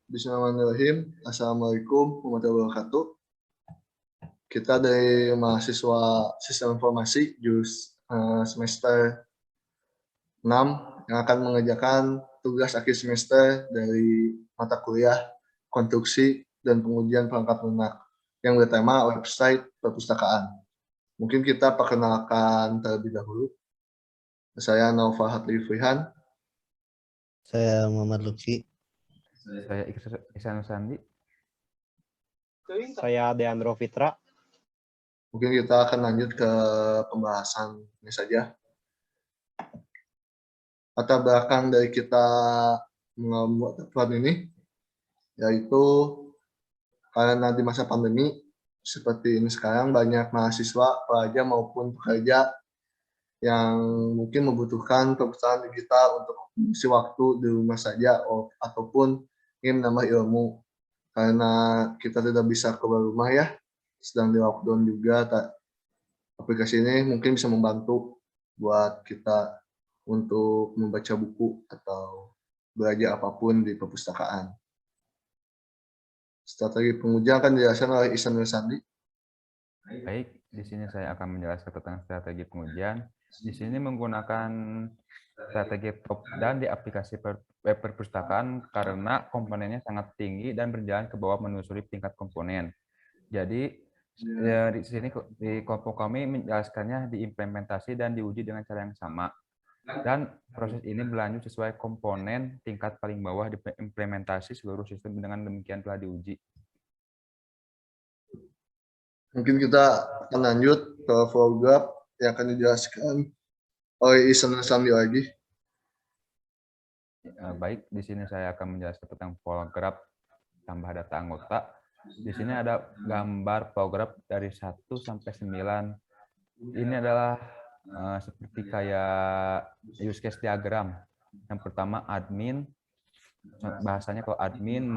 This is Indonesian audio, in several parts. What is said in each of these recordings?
Bismillahirrahmanirrahim. Assalamualaikum warahmatullahi wabarakatuh. Kita dari mahasiswa Sistem Informasi semester 6 yang akan mengerjakan tugas akhir semester dari mata kuliah konstruksi dan pengujian perangkat lunak yang bertema website perpustakaan. Mungkin kita perkenalkan terlebih dahulu. Saya Naufal Hatrifihan. Saya Muhammad Luki. Saya Iksan Sandi. Saya Deandro Fitra. Mungkin kita akan lanjut ke pembahasan ini saja. Latar belakang dari kita membuat aturan ini, yaitu karena di masa pandemi seperti ini sekarang banyak mahasiswa, pelajar maupun pekerja yang mungkin membutuhkan perpustakaan digital untuk mengisi waktu di rumah saja ataupun ingin menambah ilmu. Karena kita tidak bisa keluar rumah ya, sedang di lockdown juga, aplikasi ini mungkin bisa membantu buat kita untuk membaca buku atau belajar apapun di perpustakaan. Strategi pengujian akan dijelaskan oleh Ihsan Sandi. Baik, di sini saya akan menjelaskan tentang strategi pengujian. Di sini menggunakan strategi top down di aplikasi web perpustakaan karena komponennya sangat tinggi dan berjalan ke bawah menelusuri tingkat komponen. Jadi di sini di kelompok kami menjelaskannya diimplementasi dan diuji dengan cara yang sama. Dan proses ini berlanjut sesuai komponen tingkat paling bawah diimplementasi seluruh sistem dengan demikian telah diuji. Mungkin kita akan lanjut ke flow graph yang akan dijelaskan oleh Ihsan Sandi lagi. Baik, di sini saya akan menjelaskan tentang flow graph tambah data anggota. Di sini ada gambar flow graph dari 1 sampai 9. Ini adalah seperti kayak use case diagram. Yang pertama admin, bahasanya kalau admin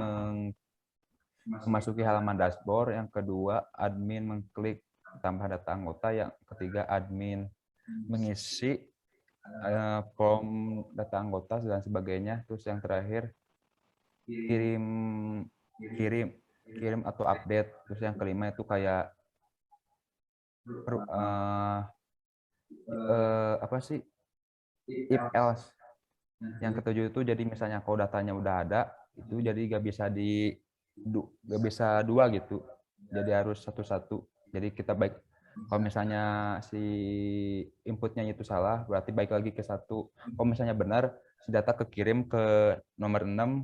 memasuki halaman dashboard, yang kedua admin mengklik tambah data anggota, yang ketiga admin mengisi form data anggota dan sebagainya, terus yang terakhir kirim atau update, terus yang kelima itu kayak apa sih, if else. Yang ketujuh itu jadi misalnya kalau datanya udah ada itu jadi gak bisa dua gitu, jadi harus satu-satu. Jadi kita baik kalau misalnya si inputnya itu salah berarti baik lagi ke 1. Kalau misalnya benar si data kekirim ke nomor 6,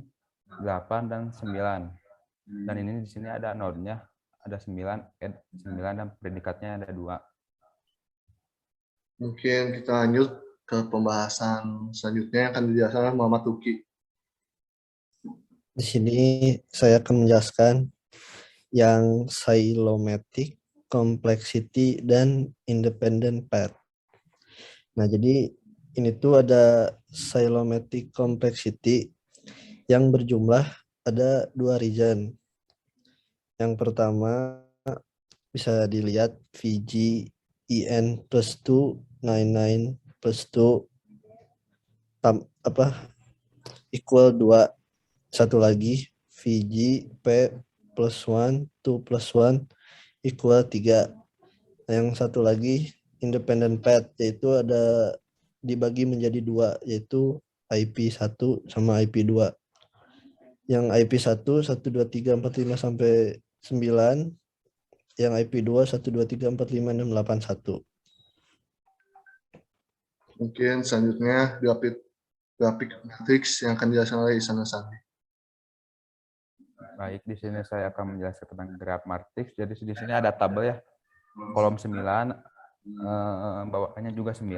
8 dan 9. Dan ini di sini ada node-nya ada 9, add 9 dan predikatnya ada 2. Mungkin kita lanjut ke pembahasan selanjutnya yang akan dijelaskan oleh Muhammad Luki. Di sini saya akan menjelaskan yang Silomatic, Complexity, dan Independent Path. Nah, jadi ini tuh ada Silomatic Complexity yang berjumlah ada 2 region. Yang pertama bisa dilihat VG EN plus 2, 99 plus 2 equal 2. Satu lagi VG P plus 1, 2 plus 1 equal 3. Yang satu lagi independent path, yaitu ada dibagi menjadi 2, yaitu IP1 sama IP2. Yang IP1 1, 2, 3, 4, 5 sampai 9. Yang IP2 1, 2, 3, 4, 5, 6, 8, 1. Mungkin selanjutnya grafik matrix yang akan dijelaskan oleh Ihsan Sandi. Baik, di sini saya akan menjelaskan tentang graf matrix. Jadi di sini ada tabel ya, kolom 9, bawaannya juga 9.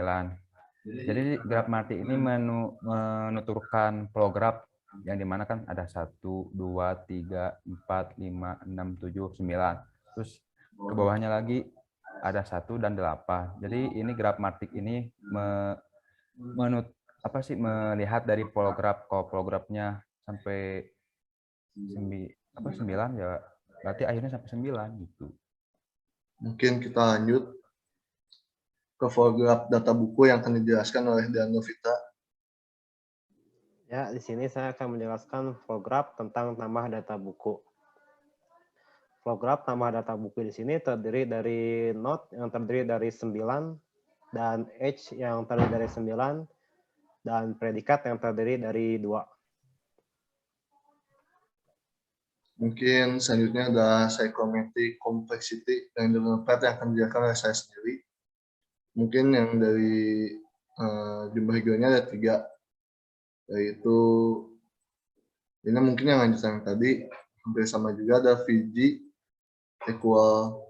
Jadi graf matrix ini menuturkan flow graph yang dimana kan ada 1, 2, 3, 4, 5, 6, 7, 9. Terus ke bawahnya lagi ada 1 dan 8. Jadi ini graf matrix ini melihat dari flow graph. Kalau flow graph-nya sampai 9 ya berarti akhirnya sampai 9 gitu. Mungkin kita lanjut ke flow graph data buku yang akan dijelaskan oleh Deandro Fitra. Ya, di sini saya akan menjelaskan flow graph tentang tambah data buku. Flow graph tambah data buku di sini terdiri dari node yang terdiri dari 9 dan edge yang terdiri dari 9 dan predikat yang terdiri dari 2. Mungkin selanjutnya ada psychometric complexity dan independent yang akan dijelaskan oleh saya sendiri. Mungkin yang dari jumlah hijaunya ada 3, yaitu ini mungkin yang lanjutan yang tadi hampir sama juga, ada VG equal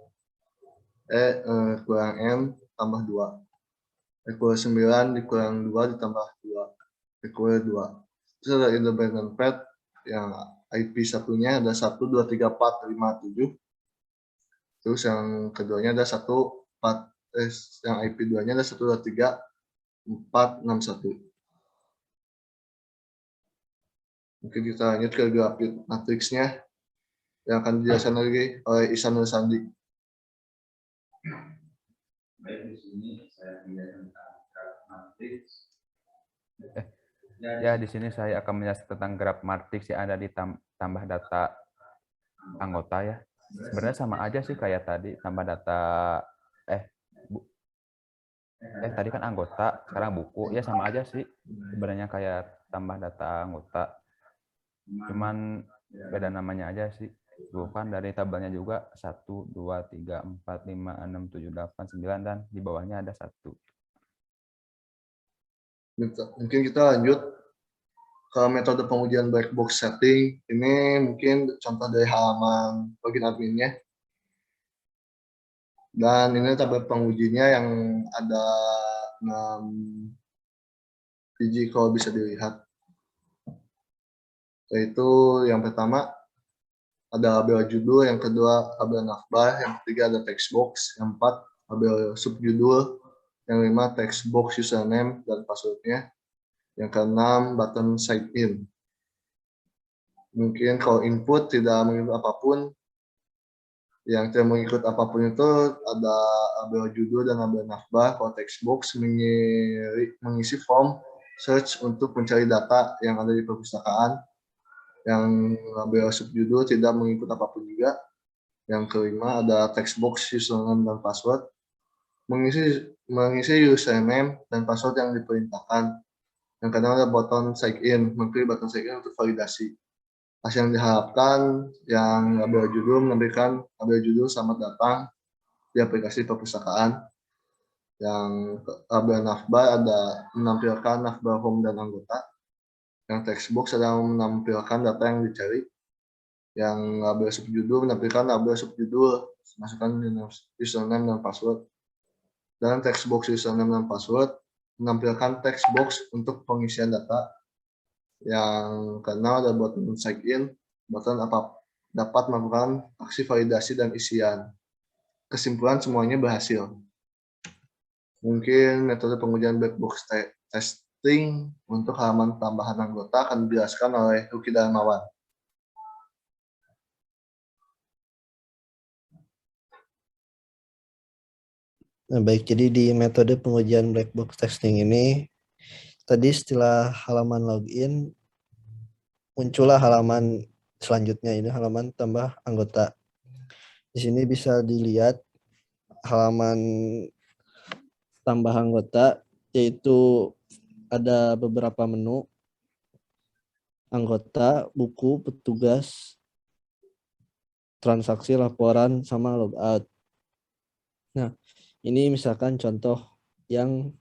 kurang N tambah 2, equal 9 dikurang 2 ditambah 2, equal 2. Terus ada independent path yang IP satunya ada 1, 2, 3, 4, 5, 7. Terus yang keduanya ada 1, 4, yang IP 2-nya ada 1, 2, 3, 4, 6, 1. Mungkin kita lanjut ke grafik matriksnya yang akan dijelaskan lagi oleh Ihsan Nur Sandi. Baik, di sini saya menjelaskan tentang matriks. Ya, di sini saya akan menjelaskan tentang graf matriks yang ada di tambah data anggota ya. Sebenarnya sama aja sih kayak tadi tambah data tadi kan anggota, sekarang buku. Ya sama aja sih sebenarnya kayak tambah data anggota. Cuman beda namanya aja sih. Bukan dari tabelnya juga 1, 2, 3, 4, 5, 6, 7, 8, 9 dan di bawahnya ada 1. Mungkin kita lanjut ke metode pengujian black box setting. Ini mungkin contoh dari halaman login adminnya. Dan ini tabel pengujinya yang ada 6 biji kalau bisa dilihat. Yaitu yang pertama ada label judul, yang kedua label navbar, yang ketiga ada text box, yang keempat label subjudul, yang kelima text box username dan passwordnya, yang keenam button sign in. Mungkin kalau input tidak mengikut apapun, yang tidak mengikut apapun itu ada label judul dan label navbar. Kalau text box mengisi form search untuk mencari data yang ada di perpustakaan. Yang label subjudul tidak mengikut apapun juga. Yang kelima ada text box username dan password, mengisi username dan password yang diperintahkan. Yang keenam ada button sign in, mengklik button sign in untuk validasi. Hasil yang diharapkan yang label judul menampilkan label judul selamat datang di aplikasi perpustakaan. Yang label navbar ada menampilkan navbar home dan anggota. Yang text box ada menampilkan data yang dicari. Yang label subjudul menampilkan label subjudul, masukkan username dan password. Dan text box username dan password menampilkan text box untuk pengisian data. Yang keenam ada button sign in, button dapat melakukan aksi validasi dan isian. Kesimpulan semuanya berhasil. Mungkin metode pengujian black box testing untuk halaman tambahan anggota akan dijelaskan oleh Ruki Darmawan. Nah, baik, jadi di metode pengujian black box testing ini, tadi setelah halaman login, muncullah halaman selanjutnya, ini halaman tambah anggota. Di sini bisa dilihat halaman tambah anggota, yaitu ada beberapa menu, anggota, buku, petugas, transaksi, laporan, sama logout. Nah, ini misalkan contoh yang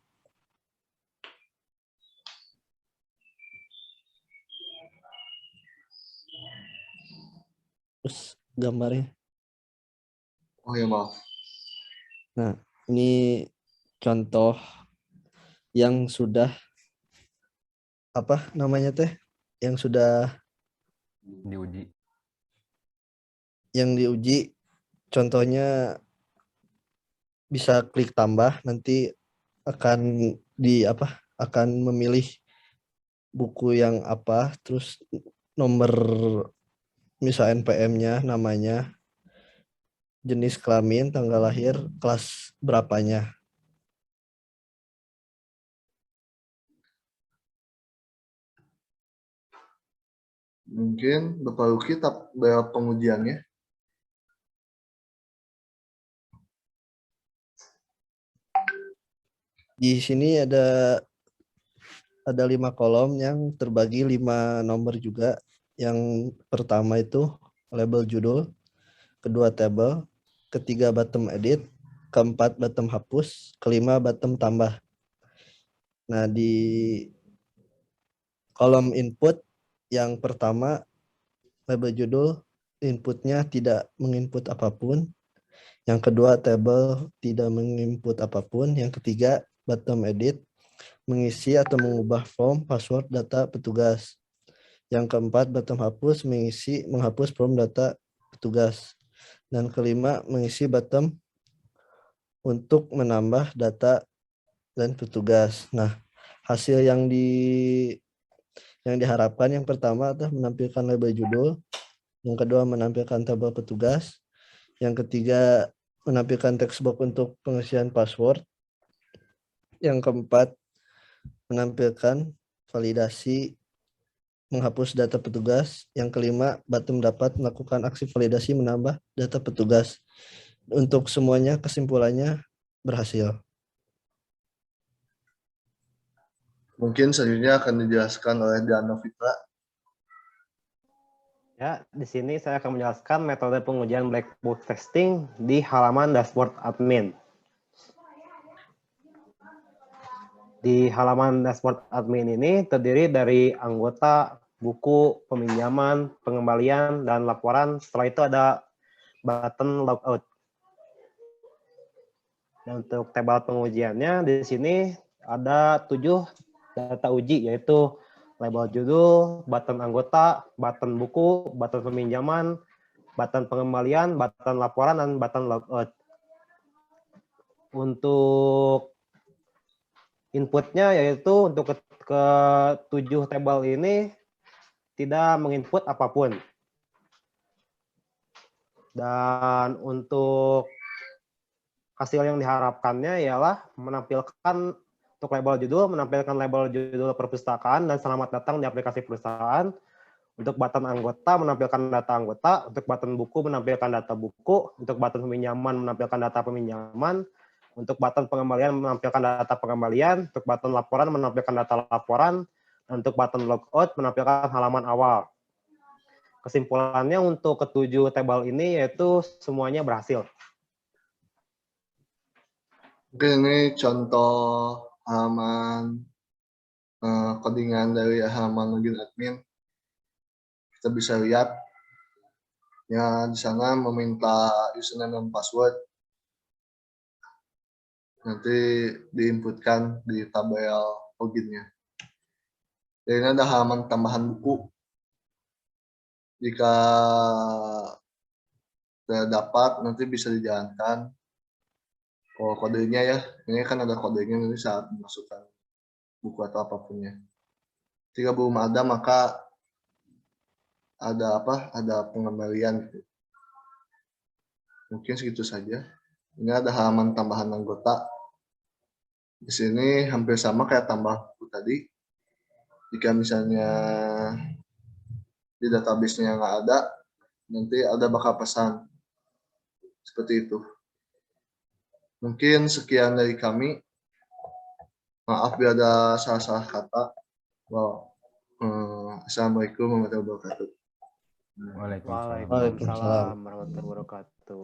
terus gambarnya. Oh ya, maaf. Nah, ini contoh yang sudah apa namanya teh? Yang sudah Diuji. yang diuji. Contohnya bisa klik tambah, nanti akan akan memilih buku yang apa, terus nomor misal NPM-nya, namanya, jenis kelamin, tanggal lahir, kelas berapanya. Mungkin Bapak Luki pengujiannya. Di sini ada 5 kolom yang terbagi 5 nomor juga. Yang pertama itu label judul, kedua table, ketiga bottom edit, keempat bottom hapus, kelima bottom tambah. Nah, di kolom input yang pertama label judul, inputnya tidak menginput apapun. Yang kedua table tidak menginput apapun. Yang ketiga bottom edit, mengisi atau mengubah form, password, data petugas. Yang keempat bottom hapus, menghapus form data petugas. Dan kelima mengisi bottom untuk menambah data dan petugas. Nah, hasil yang diharapkan yang pertama adalah menampilkan label judul, yang kedua menampilkan tabel petugas, yang ketiga menampilkan text box untuk pengisian password, yang keempat menampilkan validasi menghapus data petugas, yang kelima bottom dapat melakukan aksi validasi menambah data petugas. Untuk semuanya kesimpulannya berhasil. Mungkin selanjutnya akan dijelaskan oleh Diana Fitra. Ya, di sini saya akan menjelaskan metode pengujian black box testing di halaman dashboard admin. Di halaman dashboard admin ini terdiri dari anggota, buku, peminjaman, pengembalian, dan laporan. Setelah itu ada button logout. Dan untuk tabel pengujiannya di sini ada 7 data uji, yaitu label judul, button anggota, button buku, button peminjaman, button pengembalian, button laporan, dan button logout. Untuk inputnya yaitu untuk ke 7 tabel ini tidak menginput apapun. Dan untuk hasil yang diharapkannya ialah menampilkan untuk label judul, menampilkan label judul perpustakaan dan selamat datang di aplikasi perusahaan. Untuk button anggota menampilkan data anggota, untuk button buku menampilkan data buku, untuk button peminjaman menampilkan data peminjaman, untuk button pengembalian menampilkan data pengembalian, untuk button laporan menampilkan data laporan, dan untuk button logout menampilkan halaman awal. Kesimpulannya untuk ketujuh tabel ini yaitu semuanya berhasil. Mungkin ini contoh halaman codingan dari halaman login admin. Kita bisa lihat ya di sana meminta username dan password. Nanti diinputkan di tabel loginnya. Dan ini ada halaman tambahan buku. Jika tidak dapat, nanti bisa dijalankan. Kalau kodenya ya, ini kan ada kodenya nanti saat memasukkan buku atau apapunnya. Jika belum ada, maka ada pengembalian gitu. Mungkin segitu saja. Ini ada halaman tambahan anggota. Di sini hampir sama kayak tambah buku tadi. Jika misalnya di database-nya nggak ada, nanti ada bakal pesan. Seperti itu. Mungkin sekian dari kami. Maaf bila ada salah-salah kata. Wow. Assalamualaikum warahmatullahi wabarakatuh. Waalaikumsalam. Waalaikumsalam warahmatullahi wabarakatuh.